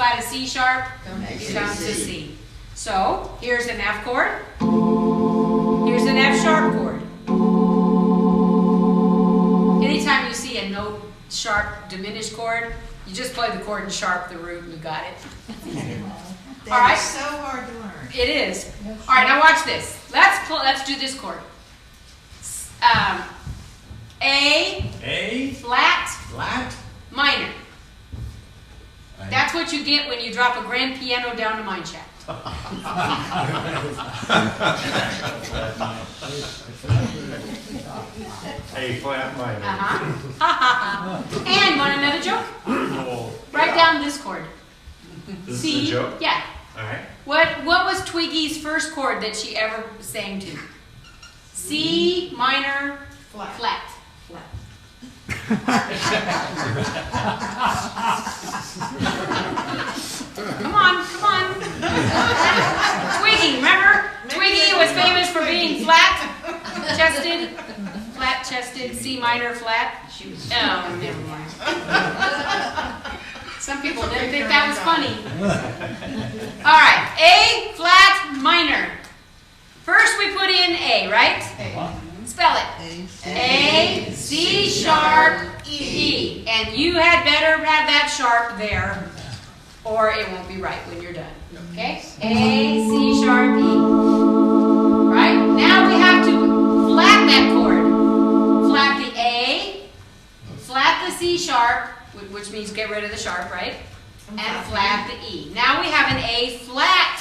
flat as C sharp, you come to C. So here's an F chord. Here's an F sharp chord. Anytime you see a note sharp diminished chord, you just play the chord in sharp, the root, and you got it. All right. So hard to learn. It is. All right, now watch this. Let's do this chord. A flat minor. That's what you get when you drop a grand piano down to mine shaft. A flat minor. And want another joke? Oh, Write down this chord. This C. is a joke? Yeah. All right. What was Twiggy's first chord that she ever sang to? C minor flat. Come on. Twiggy, remember? Twiggy was famous for being flat-chested, C minor flat. Oh, never mind. Some people didn't think that was funny. All right, A flat minor. First we put in A, right? Spell it. A, C sharp, E. And you had better have that sharp there, or it won't be right when you're done. Okay? A, C sharp, E. Right? Now we have to flat that chord. Flat the A, flat the C sharp, which means get rid of the sharp, right? And flat the E. Now we have an A flat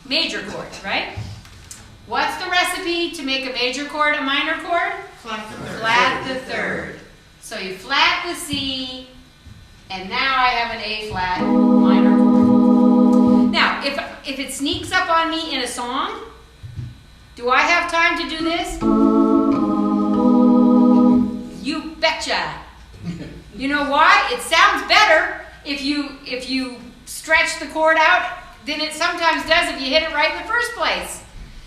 major chord, right? What's the recipe to make a major chord a minor chord? Flat the third. So you flat the C, and now I have an A flat minor chord. Now, if it sneaks up on me in a song, do I have time to do this? You betcha. You know why? It sounds better if you stretch the chord out than it sometimes does if you hit it right in the first place.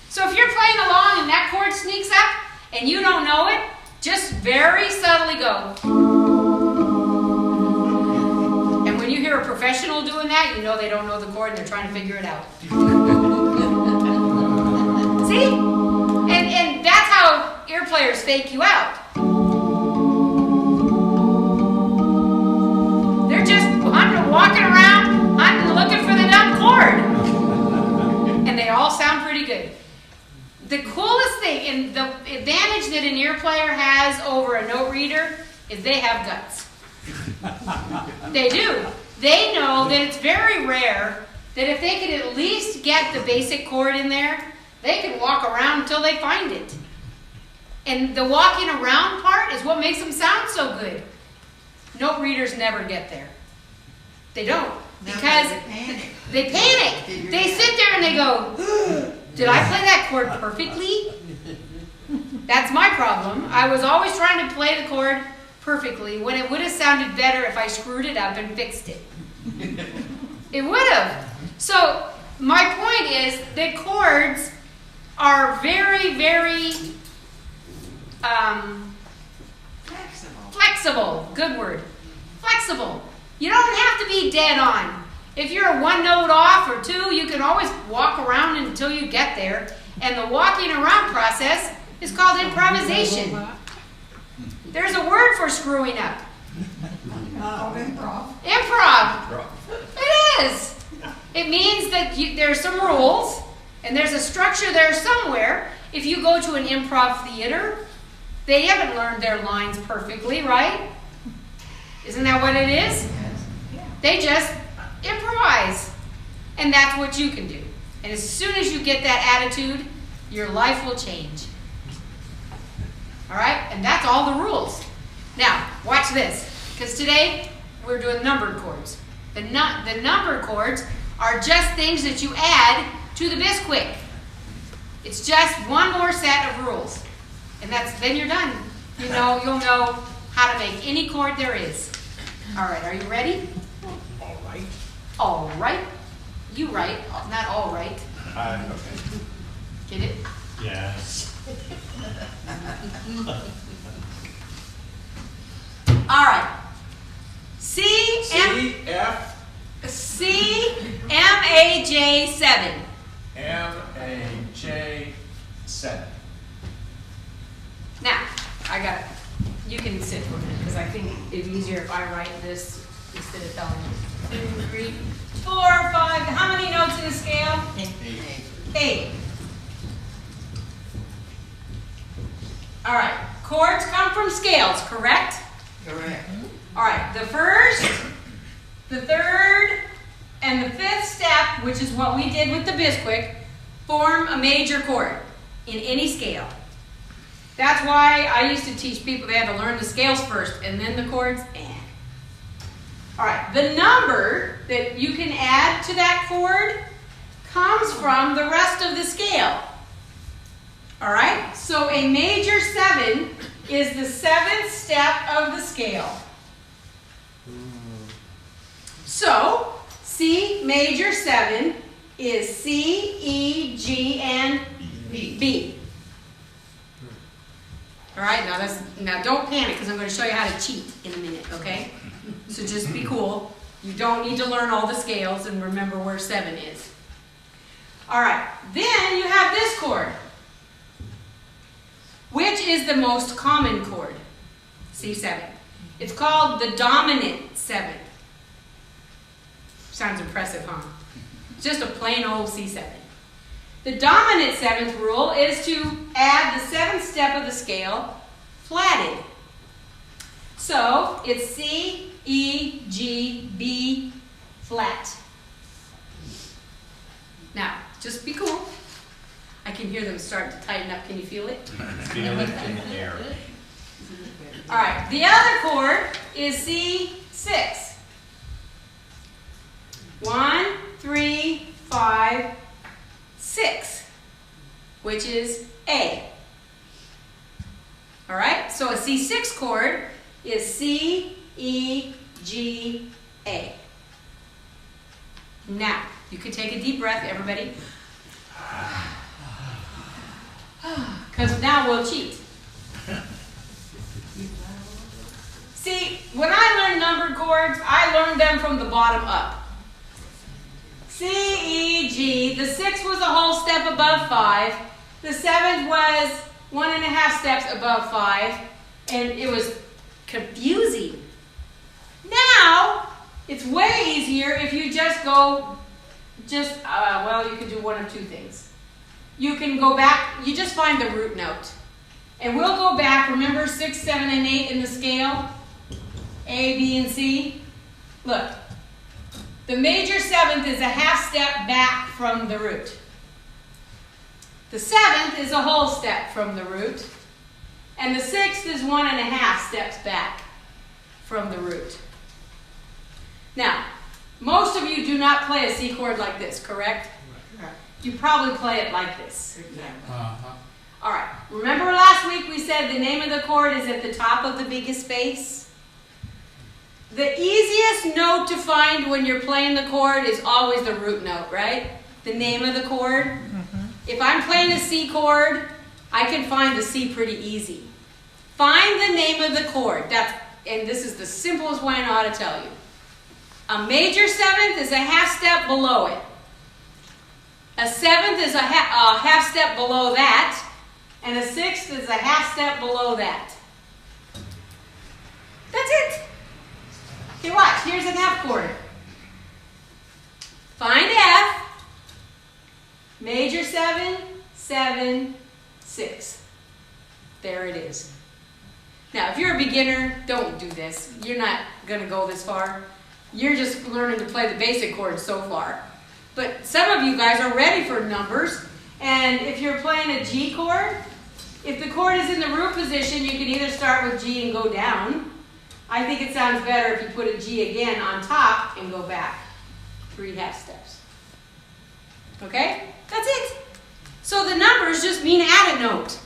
So if you're playing along and that chord sneaks up and you don't know it, just very subtly go. And when you hear a professional doing that, you know they don't know the chord and they're trying to figure it out. See? And that's how ear players fake you out. They're just walking around hunting, looking for the dumb chord. And they all sound pretty good. The coolest thing, and the advantage that an ear player has over a note reader is they have guts. They do. They know that it's very rare that if they could at least get the basic chord in there, they can walk around until they find it. And the walking around part is what makes them sound so good. Note readers never get there. They don't. Because they panic. They sit there and they go, did I play that chord perfectly? That's my problem. I was always trying to play the chord perfectly when it would have sounded better if I screwed it up and fixed it. It would have. So my point is that chords are very, very flexible. Good word. Flexible. You don't have to be dead on. If you're one note off or two, you can always walk around until you get there. And the walking around process is called improvisation. There's a word for screwing up. Improv. Improv. It is. It means that there's some rules and there's a structure there somewhere. If you go to an improv theater, they haven't learned their lines perfectly, right? Isn't that what it is? They just improvise. And that's what you can do. And as soon as you get that attitude, your life will change. All right? And that's all the rules. Now, watch this. Because today, we're doing numbered chords. The numbered chords are just things that you add to the Bisquick. It's just one more set of rules. And then you're done. You'll know how to make any chord there is. All right, are you ready? All right. All right. You right, not all right. Okay. Get it? Yes. All right. C, F. C, MAJ7. MAJ7. Now, I got it. You can sit for a minute because I think it'd be easier if I write this instead of telling you. 2, 3, 4, 5. How many notes in a scale? 8. All right. Chords come from scales, correct? Correct. All right. The first, the third, and the fifth step, which is what we did with the Bisquick, form a major chord in any scale. That's why I used to teach people they had to learn the scales first and then the chords. All right, the number that you can add to that chord comes from the rest of the scale. All right, so a major 7 is the 7th step of the scale. So, C major 7 is C, E, G, and B. All right, now don't panic because I'm going to show you how to cheat in a minute, okay? So just be cool. You don't need to learn all the scales and remember where 7 is. All right, then you have this chord. Which is the most common chord? C7. It's called the dominant 7. Sounds impressive, huh? Just a plain old C7. The dominant 7th rule is to add the 7th step of the scale flatted. So it's C, E, G, B, flat. Now, just be cool. I can hear them start to tighten up. Can you feel it? Feel it in the air. All right, the other chord is C6. 1, 3, 5, 6, which is A. All right, so a C6 chord is C, E, G, A. Now, you can take a deep breath, everybody. Because now we'll cheat. See, when I learned numbered chords, I learned them from the bottom up. C, E, G. The 6th was a whole step above 5. The 7th was 1.5 steps above 5. And it was confusing. Now, it's way easier if you just go, well, you can do one of two things. You can go back, you just find the root note. And we'll go back, remember 6, 7, and 8 in the scale? A, B, and C. Look. The major 7th is a half step back from the root. The 7th is a whole step from the root. And the 6th is 1.5 steps back from the root. Now, most of you do not play a C chord like this, correct? Correct. You probably play it like this. Exactly. All right, remember last week we said the name of the chord is at the top of the biggest space? The easiest note to find when you're playing the chord is always the root note, right? The name of the chord. Mm-hmm. If I'm playing a C chord, I can find the C pretty easy. Find the name of the chord. And this is the simplest way I know how to tell you. A major 7th is a half step below it. A 7th is a half step below that. And a 6th is a half step below that. That's it. Okay, watch. Here's an F chord. Find F. Major 7, 7, 6. There it is. Now, if you're a beginner, don't do this. You're not going to go this far. You're just learning to play the basic chords so far. But some of you guys are ready for numbers. And if you're playing a G chord, if the chord is in the root position, you can either start with G and go down. I think it sounds better if you put a G again on top and go back 3 half steps. Okay? That's it. So the numbers just mean add a note.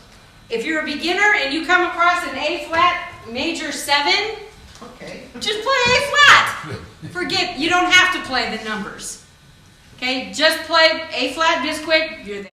If you're a beginner and you come across an A flat major 7, Okay. just play A flat. Forget, you don't have to play the numbers. Okay? Just play A flat Bisquick, you're there.